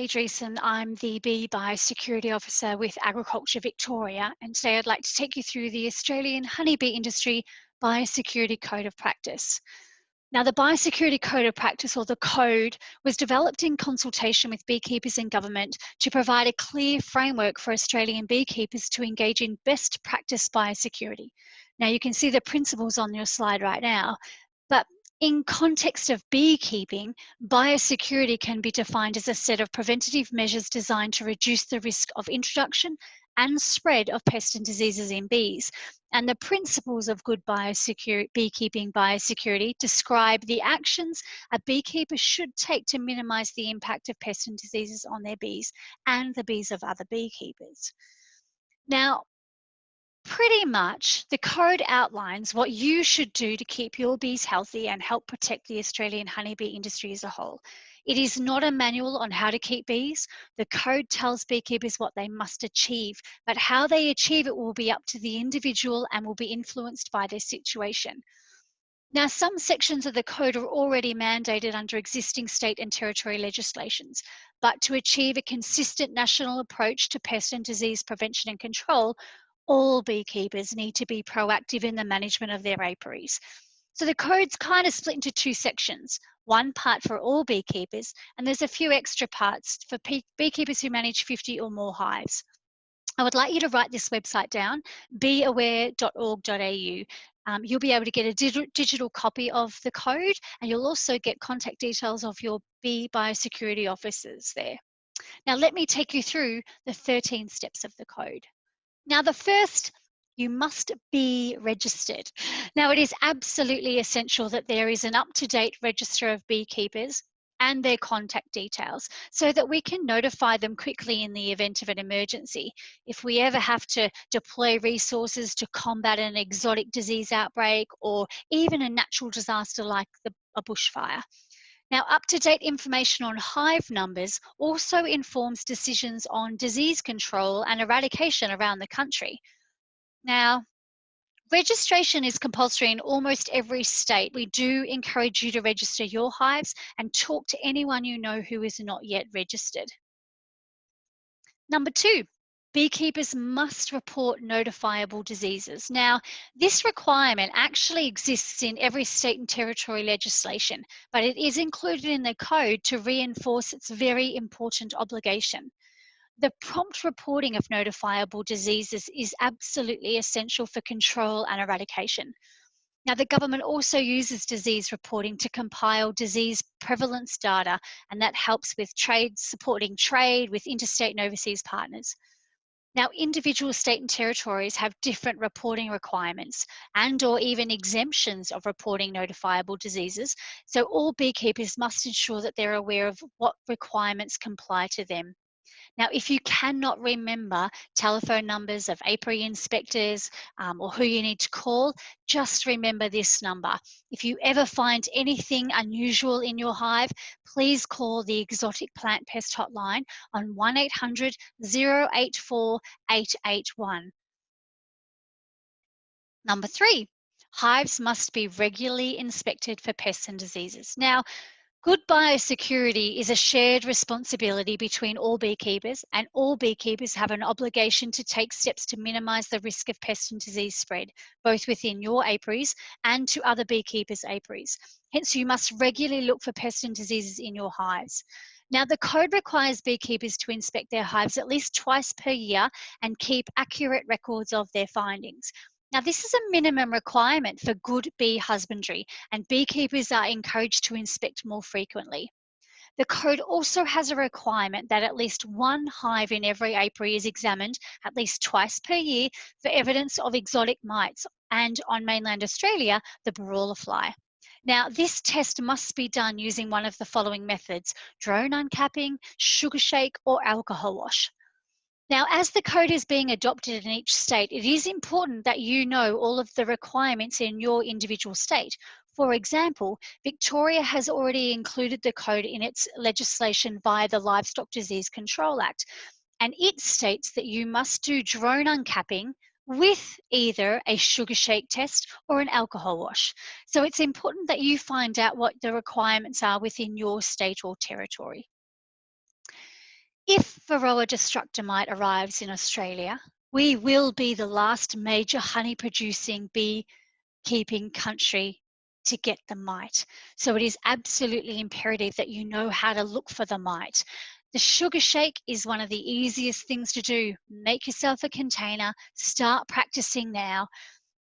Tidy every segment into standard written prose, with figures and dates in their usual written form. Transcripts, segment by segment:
name is Driessen. I'm the Bee Biosecurity Officer with Agriculture Victoria, and today I'd like to take you through the Australian honeybee industry Biosecurity Code of Practice. Now, the Biosecurity Code of Practice, or the Code, was developed in consultation with beekeepers and government to provide a clear framework for Australian beekeepers to engage in best practice biosecurity. Now, you can see the principles on your slide right now, but in context of beekeeping, biosecurity can be defined as a set of preventative measures designed to reduce the risk of introduction and spread of pests and diseases in bees. And the principles of good beekeeping biosecurity describe the actions a beekeeper should take to minimize the impact of pests and diseases on their bees and the bees of other beekeepers. Now, pretty much, the code outlines what you should do to keep your bees healthy and help protect the Australian honeybee industry as a whole. It is not a manual on how to keep bees. The code tells beekeepers what they must achieve, but how they achieve it will be up to the individual and will be influenced by their situation. Now, some sections of the code are already mandated under existing state and territory legislations, but to achieve a consistent national approach to pest and disease prevention and control, all beekeepers need to be proactive in the management of their apiaries. So the code's kind of split into two sections, one part for all beekeepers, and there's a few extra parts for beekeepers who manage 50 or more hives. I would like you to write this website down, beaware.org.au. You'll be able to get a digital copy of the code, and you'll also get contact details of your bee biosecurity officers there. Now, let me take you through the 13 steps of the code. Now, the first, you must be registered. Now, it is absolutely essential that there is an up-to-date register of beekeepers and their contact details so that we can notify them quickly in the event of an emergency. If we ever have to deploy resources to combat an exotic disease outbreak or even a natural disaster like a bushfire. Now, up-to-date information on hive numbers also informs decisions on disease control and eradication around the country. Now, registration is compulsory in almost every state. We do encourage you to register your hives and talk to anyone you know who is not yet registered. Number 2, beekeepers must report notifiable diseases. Now, this requirement actually exists in every state and territory legislation, but it is included in the code to reinforce its very important obligation. The prompt reporting of notifiable diseases is absolutely essential for control and eradication. Now, the government also uses disease reporting to compile disease prevalence data, and that helps with supporting trade with interstate and overseas partners. Now, individual state and territories have different reporting requirements and/or even exemptions of reporting notifiable diseases, so all beekeepers must ensure that they're aware of what requirements comply to them. Now, if you cannot remember telephone numbers of apiary inspectors or who you need to call, just remember this number. If you ever find anything unusual in your hive, please call the Exotic Plant Pest Hotline on 1-800-084-881. Number 3, hives must be regularly inspected for pests and diseases. Now, good biosecurity is a shared responsibility between all beekeepers, and all beekeepers have an obligation to take steps to minimize the risk of pest and disease spread, both within your apiaries and to other beekeepers' apiaries. Hence, you must regularly look for pests and diseases in your hives. Now, the code requires beekeepers to inspect their hives at least twice per year and keep accurate records of their findings. Now, this is a minimum requirement for good bee husbandry, and beekeepers are encouraged to inspect more frequently. The code also has a requirement that at least one hive in every apiary is examined at least twice per year for evidence of exotic mites, and on mainland Australia, the brawler fly. Now, this test must be done using one of the following methods: drone uncapping, sugar shake, or alcohol wash. Now, as the code is being adopted in each state, it is important that you know all of the requirements in your individual state. For example, Victoria has already included the code in its legislation via the Livestock Disease Control Act, and it states that you must do drone uncapping with either a sugar shake test or an alcohol wash. So it's important that you find out what the requirements are within your state or territory. If Varroa destructor arrives in Australia, we will be the last major honey producing beekeeping country to get the mite. So it is absolutely imperative that you know how to look for the mite. The sugar shake is one of the easiest things to do. Make yourself a container, start practicing now.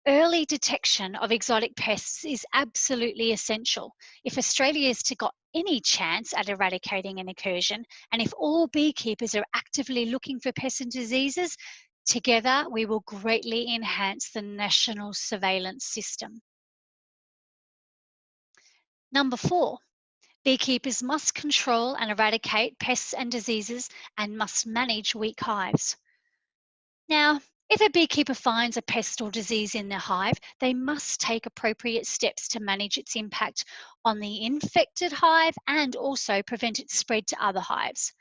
Early detection of exotic pests is absolutely essential. If Australia is to got any chance at eradicating an incursion, and if all beekeepers are actively looking for pests and diseases, together we will greatly enhance the national surveillance system. Number 4, beekeepers must control and eradicate pests and diseases and must manage weak hives. Now, if a beekeeper finds a pest or disease in their hive, they must take appropriate steps to manage its impact on the infected hive and also prevent its spread to other hives.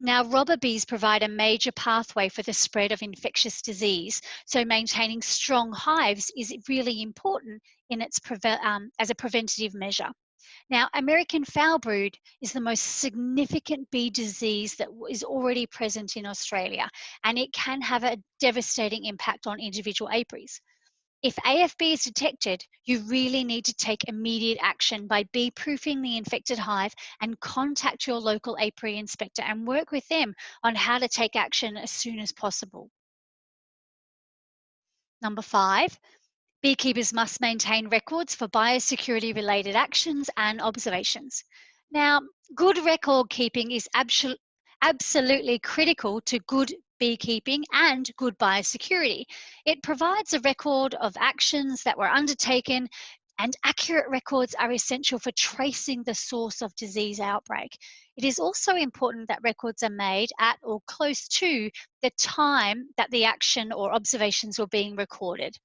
Now, robber bees provide a major pathway for the spread of infectious disease, so maintaining strong hives is really important in as a preventative measure. Now, American foul brood is the most significant bee disease that is already present in Australia, and it can have a devastating impact on individual apiaries. If AFB is detected, you really need to take immediate action by bee-proofing the infected hive and contact your local apiary inspector and work with them on how to take action as soon as possible. Number 5, beekeepers must maintain records for biosecurity related actions and observations. Now, good record keeping is absolutely critical to good beekeeping and good biosecurity. It provides a record of actions that were undertaken, and accurate records are essential for tracing the source of disease outbreak. It is also important that records are made at or close to the time that the action or observations were being recorded.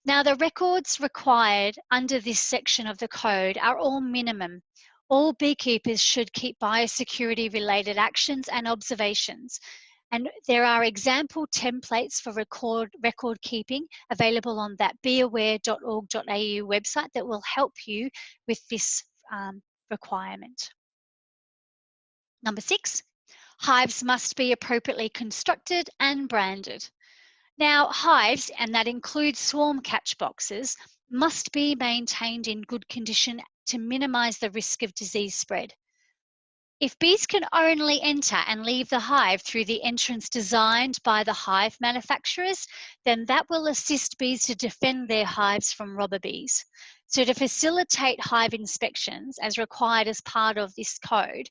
Now, the records required under this section of the code are all minimum. All beekeepers should keep biosecurity related actions and observations. And there are example templates for record keeping available on that beaware.org.au website that will help you with this requirement. Number 6, hives must be appropriately constructed and branded. Now, hives, and that includes swarm catch boxes, must be maintained in good condition to minimize the risk of disease spread. If bees can only enter and leave the hive through the entrance designed by the hive manufacturers, then that will assist bees to defend their hives from robber bees. So to facilitate hive inspections as required as part of this code,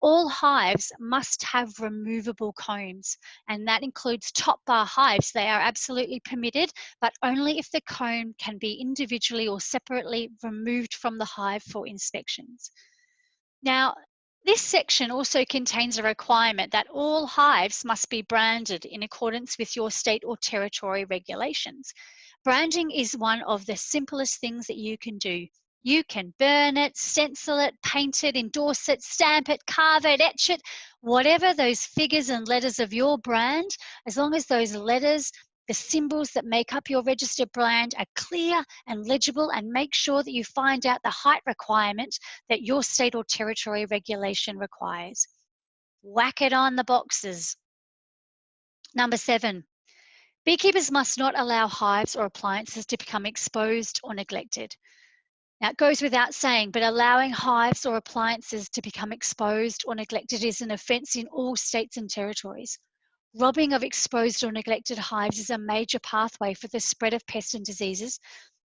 all hives must have removable combs, and that includes top bar hives. They are absolutely permitted, but only if the comb can be individually or separately removed from the hive for inspections. Now, this section also contains a requirement that all hives must be branded in accordance with your state or territory regulations. Branding is one of the simplest things that you can do. You can burn it, stencil it, paint it, endorse it, stamp it, carve it, etch it, whatever those figures and letters of your brand, as long as those letters, the symbols that make up your registered brand are clear and legible, and make sure that you find out the height requirement that your state or territory regulation requires. Whack it on the boxes. Number 7, beekeepers must not allow hives or appliances to become exposed or neglected. Now, it goes without saying, but allowing hives or appliances to become exposed or neglected is an offence in all states and territories. Robbing of exposed or neglected hives is a major pathway for the spread of pests and diseases,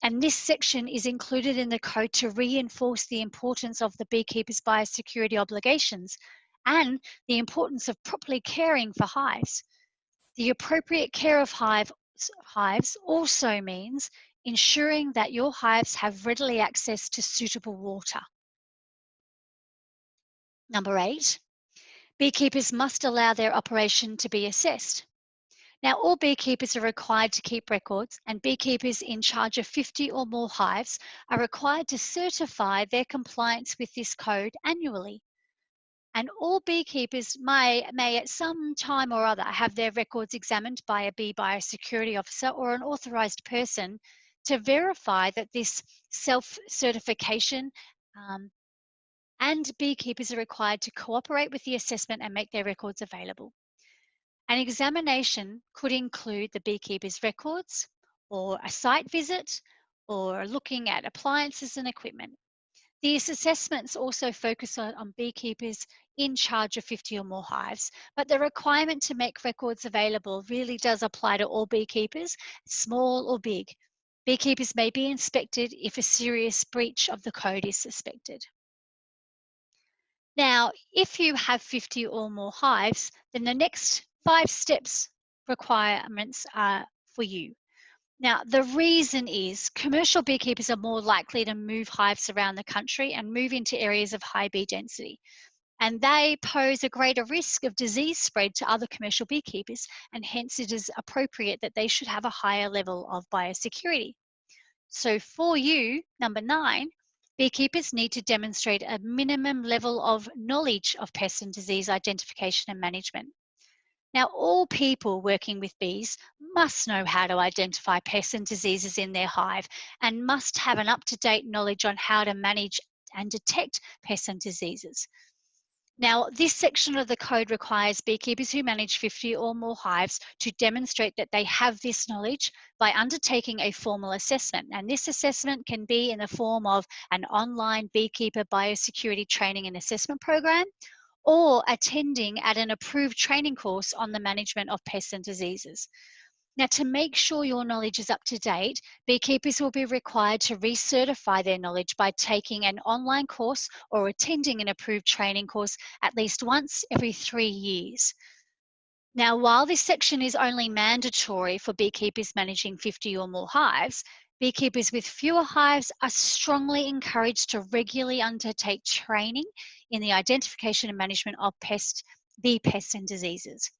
and this section is included in the code to reinforce the importance of the beekeeper's biosecurity obligations and the importance of properly caring for hives. The appropriate care of hives also means ensuring that your hives have readily access to suitable water. Number 8, beekeepers must allow their operation to be assessed. Now, all beekeepers are required to keep records, and beekeepers in charge of 50 or more hives are required to certify their compliance with this code annually. And all beekeepers may at some time or other have their records examined by a bee biosecurity officer or an authorised person to verify that this self-certification and beekeepers are required to cooperate with the assessment and make their records available. An examination could include the beekeeper's records, or a site visit, or looking at appliances and equipment. These assessments also focus on beekeepers in charge of 50 or more hives, but the requirement to make records available really does apply to all beekeepers, small or big. Beekeepers may be inspected if a serious breach of the code is suspected. Now, if you have 50 or more hives, then the next 5 steps requirements are for you. Now, the reason is commercial beekeepers are more likely to move hives around the country and move into areas of high bee density. And they pose a greater risk of disease spread to other commercial beekeepers, and hence it is appropriate that they should have a higher level of biosecurity. So for you, number 9, beekeepers need to demonstrate a minimum level of knowledge of pest and disease identification and management. Now, all people working with bees must know how to identify pests and diseases in their hive and must have an up-to-date knowledge on how to manage and detect pests and diseases. Now, this section of the code requires beekeepers who manage 50 or more hives to demonstrate that they have this knowledge by undertaking a formal assessment. And this assessment can be in the form of an online beekeeper biosecurity training and assessment program, or attending at an approved training course on the management of pests and diseases. Now, to make sure your knowledge is up to date, beekeepers will be required to recertify their knowledge by taking an online course or attending an approved training course at least once every 3 years. Now, while this section is only mandatory for beekeepers managing 50 or more hives, beekeepers with fewer hives are strongly encouraged to regularly undertake training in the identification and management of bee pests and diseases.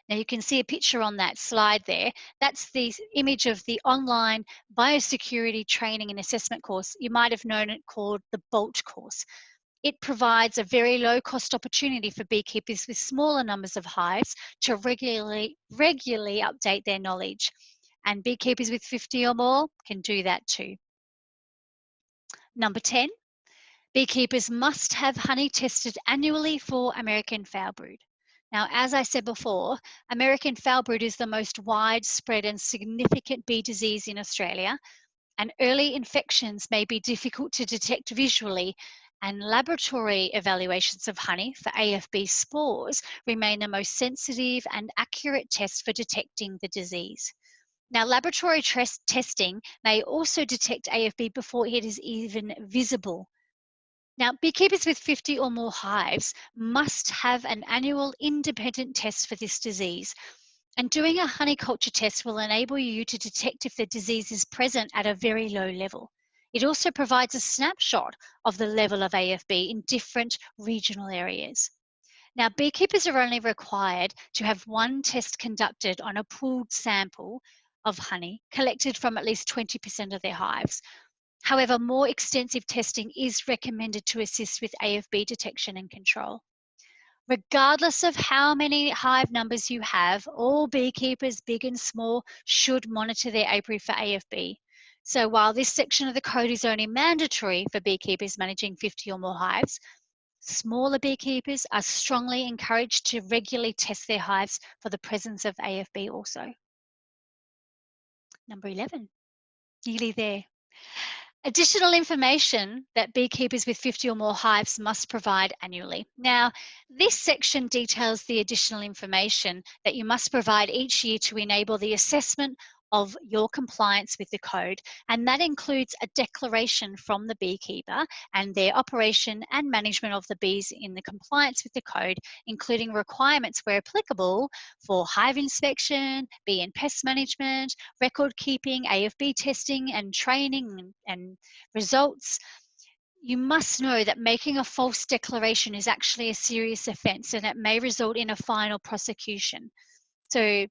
Now you can see a picture on that slide there. That's the image of the online biosecurity training and assessment course. You might have known it called the BOLT course. It provides a very low cost opportunity for beekeepers with smaller numbers of hives to regularly update their knowledge. And beekeepers with 50 or more can do that too. Number 10, beekeepers must have honey tested annually for American foulbrood. Now, as I said before, American foulbrood is the most widespread and significant bee disease in Australia, and early infections may be difficult to detect visually, and laboratory evaluations of honey for AFB spores remain the most sensitive and accurate test for detecting the disease. Now, laboratory testing may also detect AFB before it is even visible. Now, beekeepers with 50 or more hives must have an annual independent test for this disease. And doing a honey culture test will enable you to detect if the disease is present at a very low level. It also provides a snapshot of the level of AFB in different regional areas. Now, beekeepers are only required to have one test conducted on a pooled sample of honey collected from at least 20% of their hives. However, more extensive testing is recommended to assist with AFB detection and control. Regardless of how many hive numbers you have, all beekeepers, big and small, should monitor their apiary for AFB. So while this section of the code is only mandatory for beekeepers managing 50 or more hives, smaller beekeepers are strongly encouraged to regularly test their hives for the presence of AFB also. Number 11, nearly there. Additional information that beekeepers with 50 or more hives must provide annually. Now, this section details the additional information that you must provide each year to enable the assessment of your compliance with the code, and that includes a declaration from the beekeeper and their operation and management of the bees in the compliance with the code, including requirements where applicable for hive inspection, bee and pest management, record keeping, AFB testing and training and results. You must know that making a false declaration is actually a serious offence, and it may result in a fine or prosecution. So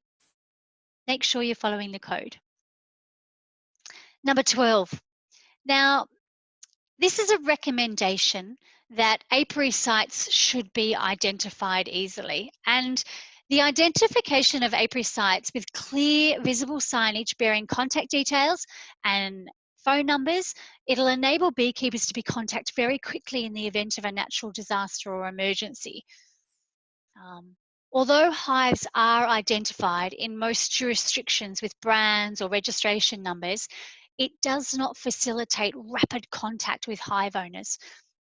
make sure you're following the code. Number 12. Now, this is a recommendation that apiary sites should be identified easily. And the identification of apiary sites with clear visible signage bearing contact details and phone numbers. It'll enable beekeepers to be contacted very quickly in the event of a natural disaster or emergency. Although hives are identified in most jurisdictions with brands or registration numbers, it does not facilitate rapid contact with hive owners.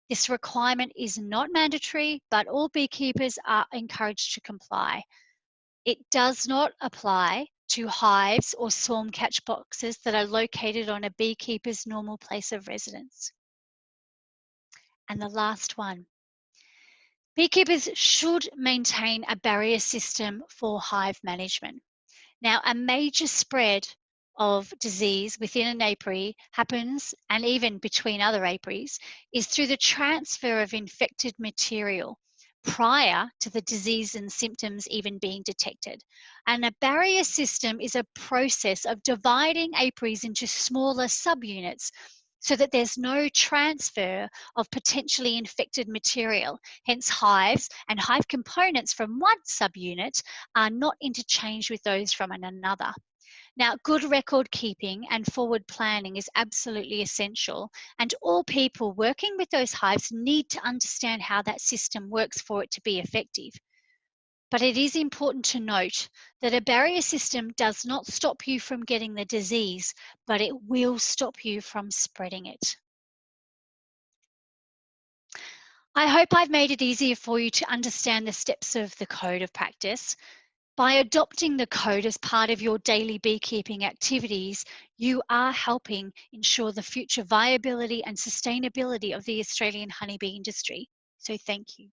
This requirement is not mandatory, but all beekeepers are encouraged to comply. It does not apply to hives or swarm catch boxes that are located on a beekeeper's normal place of residence. And the last one. Beekeepers should maintain a barrier system for hive management. Now, a major spread of disease within an apiary happens, and even between other apiaries, is through the transfer of infected material prior to the disease and symptoms even being detected. And a barrier system is a process of dividing apiaries into smaller subunits so that there's no transfer of potentially infected material. Hence, hives and hive components from one subunit are not interchanged with those from another. Now, good record keeping and forward planning is absolutely essential, and all people working with those hives need to understand how that system works for it to be effective. But it is important to note that a barrier system does not stop you from getting the disease, but it will stop you from spreading it. I hope I've made it easier for you to understand the steps of the code of practice. By adopting the code as part of your daily beekeeping activities, you are helping ensure the future viability and sustainability of the Australian honeybee industry. So thank you.